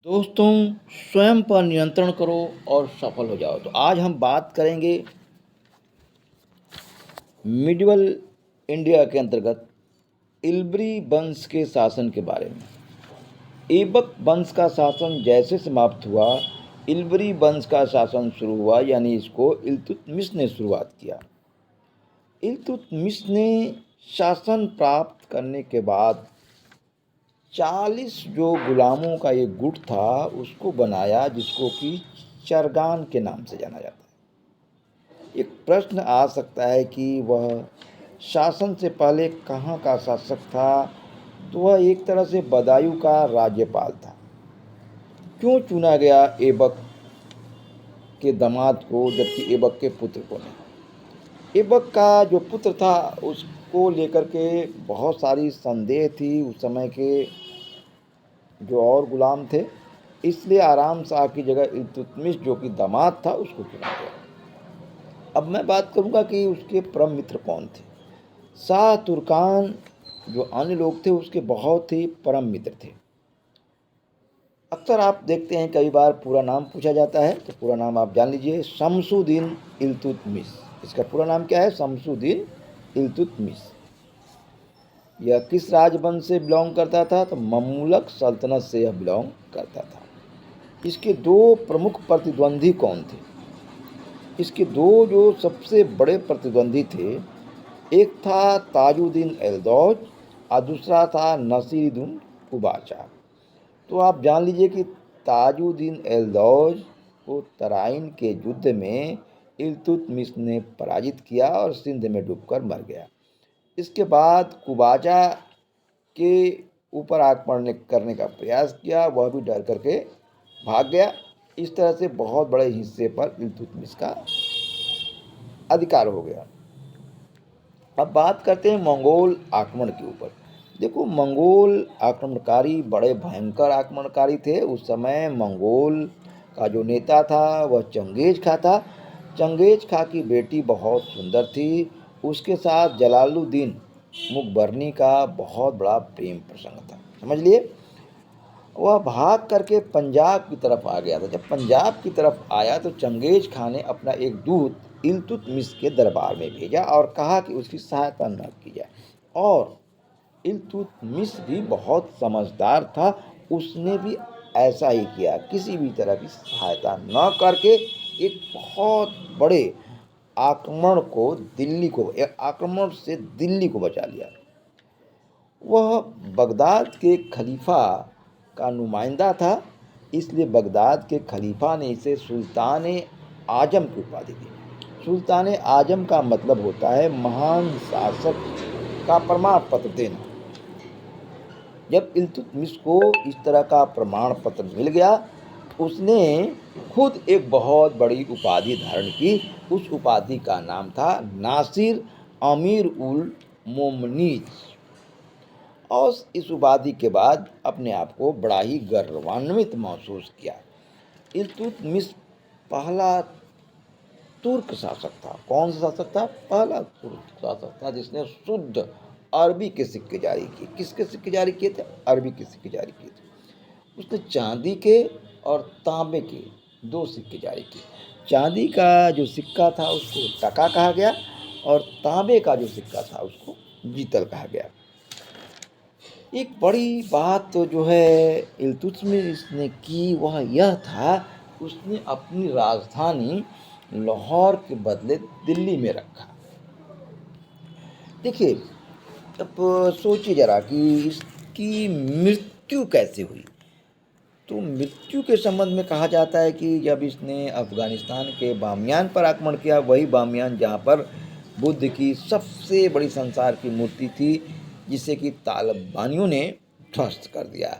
दोस्तों, स्वयं पर नियंत्रण करो और सफल हो जाओ। तो आज हम बात करेंगे मिडिवल इंडिया के अंतर्गत इल्बरी वंश के शासन के बारे में। ऐबक वंश का शासन जैसे समाप्त हुआ, इल्बरी वंश का शासन शुरू हुआ, यानी इसको इल्तुतमिश ने शुरुआत किया। इल्तुतमिश ने शासन प्राप्त करने के बाद 40 जो गुलामों का एक गुट था उसको बनाया, जिसको कि चरगान के नाम से जाना जाता है। एक प्रश्न आ सकता है कि वह शासन से पहले कहाँ का शासक था? तो वह एक तरह से बदायूं का राज्यपाल था। क्यों चुना गया ऐबक के दामाद को, जबकि ऐबक के पुत्र को नहीं? ऐबक का जो पुत्र था उसको लेकर के बहुत सारी संदेह थी उस समय के जो और गुलाम थे, इसलिए आराम शाह की जगह इल्तुतमिश जो कि दामाद था उसको चुना गया। अब मैं बात करूंगा कि उसके परम मित्र कौन थे। शाह तुर्कान जो अन्य लोग थे उसके बहुत ही परम मित्र थे। अक्सर आप देखते हैं कई बार पूरा नाम पूछा जाता है, तो पूरा नाम आप जान लीजिए, शमसुद्दीन इल्तुतमिश। इसका पूरा नाम क्या है? शमसुद्दीन इल्तुतमिश। यह किस राजवंश से बिलोंग करता था? तो ममलूक सल्तनत से यह बिलोंग करता था। इसके दो प्रमुख प्रतिद्वंदी कौन थे? इसके दो जो सबसे बड़े प्रतिद्वंदी थे, एक था ताजुद्दीन एल्दौज और दूसरा था नसीरुद्दीन कुबाचा। तो आप जान लीजिए कि ताजुद्दीन एल्दौज को तराइन के युद्ध में इल्तुतमिश ने पराजित किया और सिंध में डूबकर मर गया। इसके बाद कुबाचा के ऊपर आक्रमण करने का प्रयास किया, वह भी डर करके भाग गया। इस तरह से बहुत बड़े हिस्से पर इल्तुतमिश का अधिकार हो गया। अब बात करते हैं मंगोल आक्रमण के ऊपर। देखो, मंगोल आक्रमणकारी बड़े भयंकर आक्रमणकारी थे। उस समय मंगोल का जो नेता था वह चंगेज खा था। चंगेज खा की बेटी बहुत सुंदर थी, उसके साथ जलालुद्दीन मुकबरनी का बहुत बड़ा प्रेम प्रसंग था, समझ लिए। वह भाग करके पंजाब की तरफ आ गया था। जब पंजाब की तरफ आया तो चंगेज खान ने अपना एक दूत इल्तुतमिश के दरबार में भेजा और कहा कि उसकी सहायता न की जाए। और इल्तुतमिश भी बहुत समझदार था, उसने भी ऐसा ही किया। किसी भी तरह की सहायता न करके एक बहुत बड़े आक्रमण से दिल्ली को बचा लिया। वह बगदाद के खलीफा का नुमाइंदा था, इसलिए बगदाद के खलीफा ने इसे सुल्तान आजम की उपाधि दी। सुल्तान आजम का मतलब होता है महान शासक का प्रमाण पत्र देना। जब इल्तुतमिश को इस तरह का प्रमाण पत्र मिल गया, उसने खुद एक बहुत बड़ी उपाधि धारण की। उस उपाधि का नाम था नासिर अमीर उल मोमनीज। और इस उपाधि के बाद अपने आप को बड़ा ही गर्वान्वित महसूस किया। इल्तुतमिश पहला तुर्क शासक था। कौन सा शासक था? पहला तुर्क शासक था जिसने शुद्ध अरबी के सिक्के जारी किए। किसके सिक्के जारी किए थे? अरबी के सिक्के जारी किए थे। उसने चांदी के और तांबे के दो सिक्के जारी किए। चांदी का जो सिक्का था उसको टका कहा गया और तांबे का जो सिक्का था उसको जीतल कहा गया। एक बड़ी बात तो जो है इल्तुतमिश ने की वह यह था, उसने अपनी राजधानी लाहौर के बदले दिल्ली में रखा। देखिए, अब सोचिए जरा कि इसकी मृत्यु कैसे हुई। तो मृत्यु के संबंध में कहा जाता है कि जब इसने अफगानिस्तान के बामियान पर आक्रमण किया, वही बामियान जहाँ पर बुद्ध की सबसे बड़ी संसार की मूर्ति थी, जिसे कि तालिबानियों ने ध्वस्त कर दिया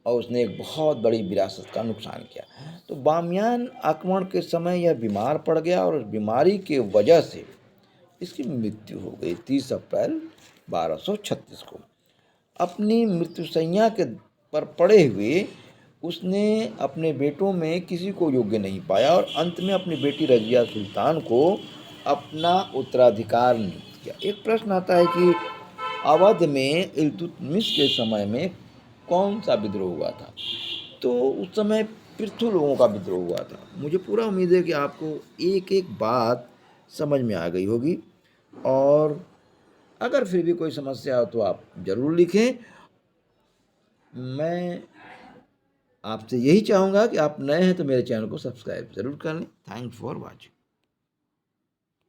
और उसने एक बहुत बड़ी विरासत का नुकसान किया। तो बामियान आक्रमण के समय यह बीमार पड़ गया और उस बीमारी के वजह से इसकी मृत्यु हो गई 30 अप्रैल 1236 को। अपनी मृत्युशैया के पर पड़े हुए उसने अपने बेटों में किसी को योग्य नहीं पाया और अंत में अपनी बेटी रजिया सुल्तान को अपना उत्तराधिकार नियुक्त किया। एक प्रश्न आता है कि अवध में इल्तुतमिश के समय में कौन सा विद्रोह हुआ था? तो उस समय पृथु लोगों का विद्रोह हुआ था। मुझे पूरा उम्मीद है कि आपको एक एक बात समझ में आ गई होगी, और अगर फिर भी कोई समस्या हो तो आप ज़रूर लिखें। मैं आपसे यही चाहूँगा कि आप नए हैं तो मेरे चैनल को सब्सक्राइब ज़रूर कर लें। Thanks for watching.